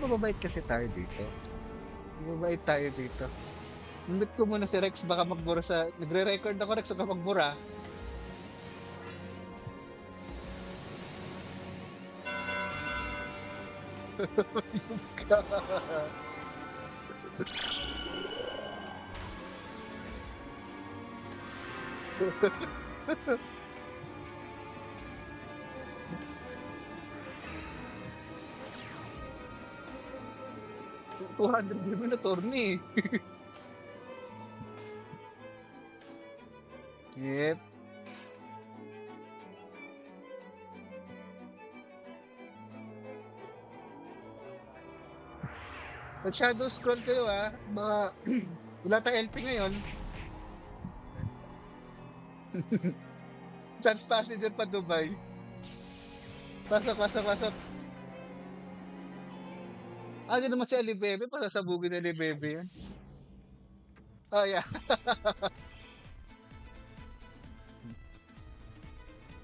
mababait kasi tayo dito. Mababait tayo dito. Nindot ko muna si Rex, baka magbura sa... Nagre-record ako, Rex, baka magbura. Yung ka. 200 game na tourney. Yep. Mag-shadow scroll kayo Mga wala tayong LP ngayon. Chance passenger pa Dubai. Pasok, pasok, pasok. Di naman si Alibebe. Pasasabugin ni Alibebe yan. Oh, yeah.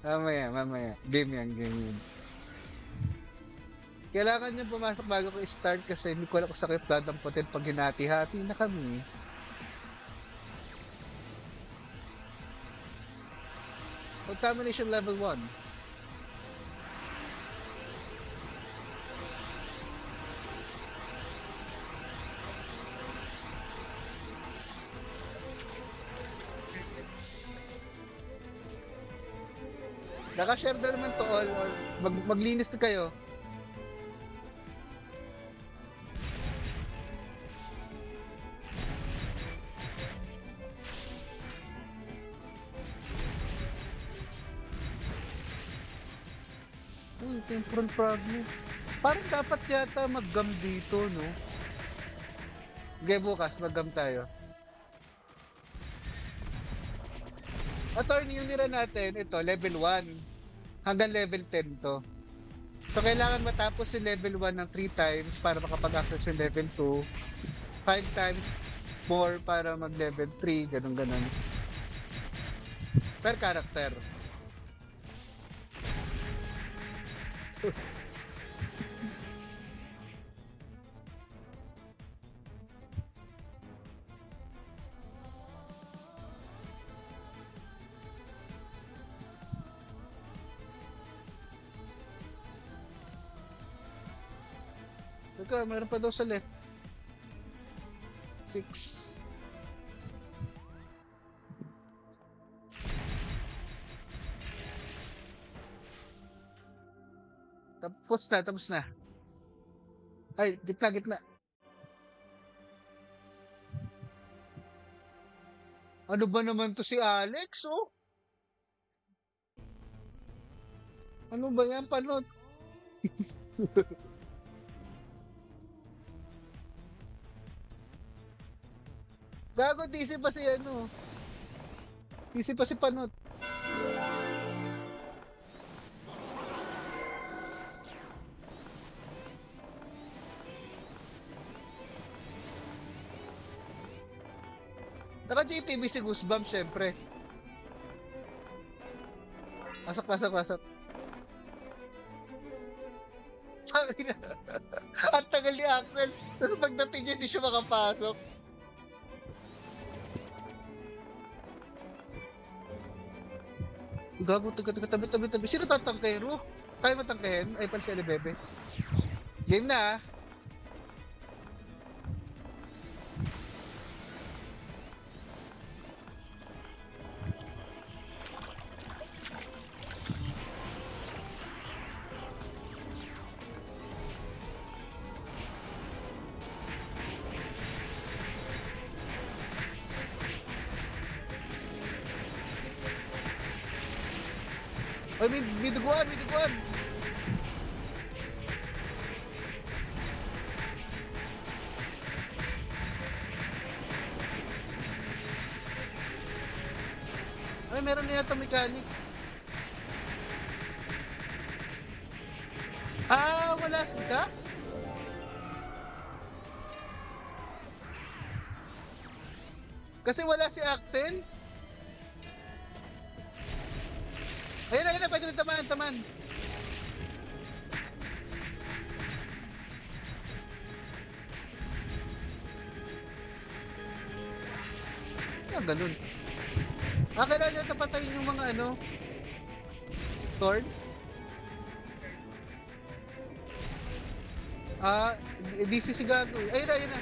Mamaya. Game yan. Kailangan nyo pumasok bago ko start kasi hindi ko alam kung sakit dadamputin pag hinati-hati na kami. Contamination level 1. Naka-share na naman to all or maglinis na kayo. Ito yung front fragment. Parang dapat yata mag-gum dito, no? Okay, bukas mag-gum tayo. Attorney, yung nira natin, ito, level 1. Hanggang level 10 to. So, kailangan matapos yung level 1 ng 3 times para makapag-access yung level 2. 5 times more para mag-level 3, ganun. Per character. Teka, meron pa daw sa left. 6. Tapos na. Ay, gitna. Ano ba naman to si Alex, oh? Ano ba yan, panot? Gago, DC pa si DC pa si panot. Taka JTB si Goosebumps, syempre. Pasok. Ang tagal ni Axel. Tapos pagdating niya, hindi siya makapasok. Gago, tabi. Sino tatangkay, Ru? Kaya matangkahin? Ay, pala si Alibebe. Game na, Ay, may duguan. Ay, meron na yata mechanic. Wala ka? Kasi wala si Axel. Ayun na, pwede rin tamaan. Kaya ganun. Kailangan nyo tapatayin yung mga ano, sword. DC si Gago. Ayun na, ayun na.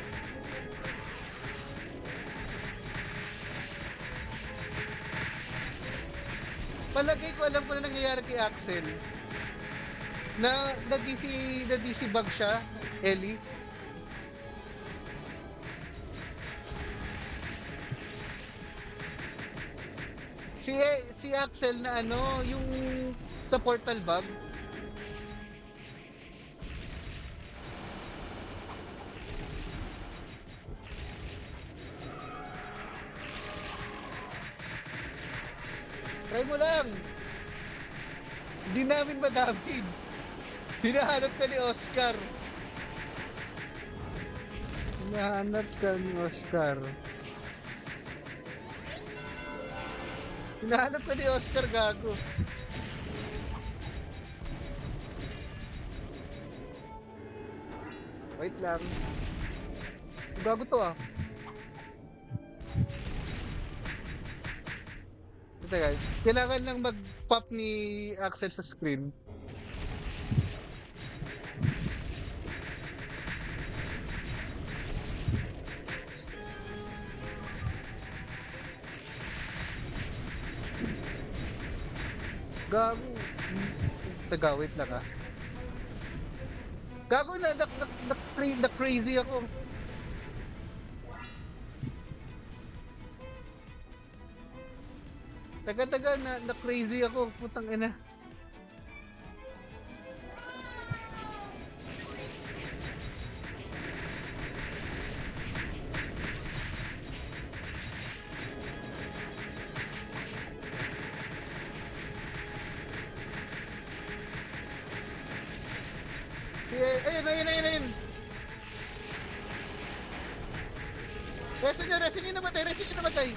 Palagay ko alam ko na nangyayari kay Axel. Na DC bug siya, Ellie. Si Axel na ano, yung sa portal bug. Try mo lang. Hindi namin madamig. Hinahanap ka ni Oscar. Hinahanap ka ni Oscar. Hinahanap ka ni Oscar, Gago. Wait lang. Gago to ah. Teka, kailangan lang mag-pop ni Axel sa screen. Gago. Teka, wait lang ah. Gago na crazy ako. Taga na crazy ako, putang ina. Ayun. Resin niya namatay.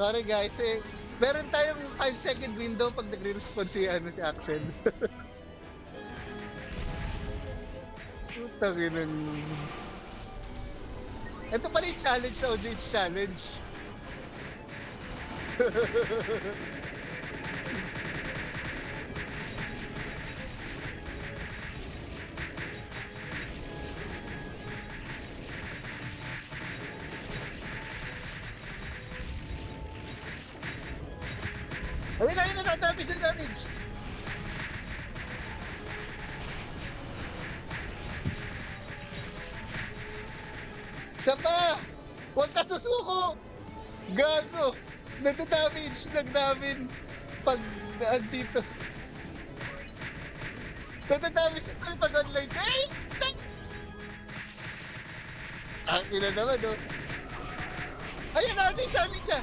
Sorry guys, meron tayong 5-second window pag nagre-respond si Axel. Putang ina. Ito pala yung challenge sa audience challenge. Ayun na, damage. Siya pa! Huwag ka susuko! Gago! Nagdadamage lang namin pag andito. Nagdadamage ito pag online. Ay! Ang ina naman, oh. Ayun na, damage siya!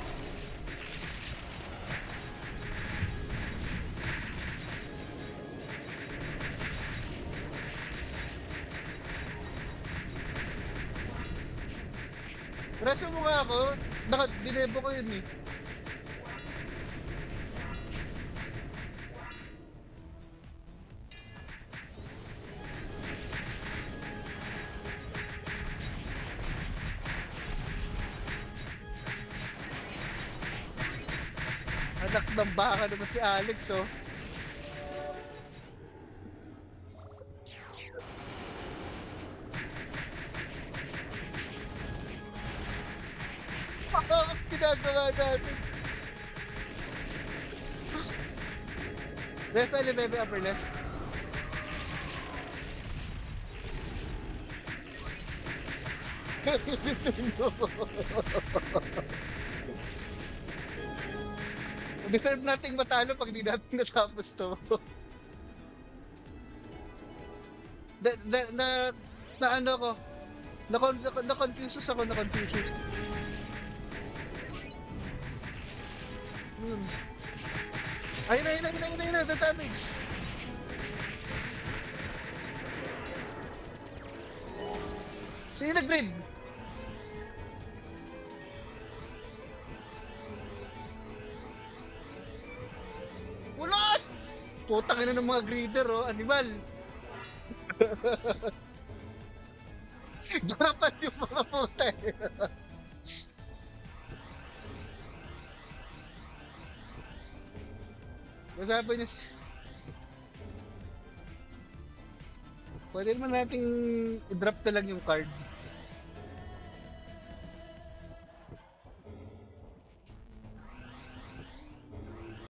Reso mo nga ako, dinebo ko yun eh. Anak ng baka naman si Alex, oh. Bakit ginagawa natin? Left side, bebe, upper left. Deserve nating matalo pag di natin natapos to. Na ano ko? Na-confuses ako. Ayun na, the damage. Sino nag-grid? Putang ina ng mga greeder, oh, animal. Garapan yung mga puta eh. Sabi niya, pwede naman nating i-drop na lang yung card.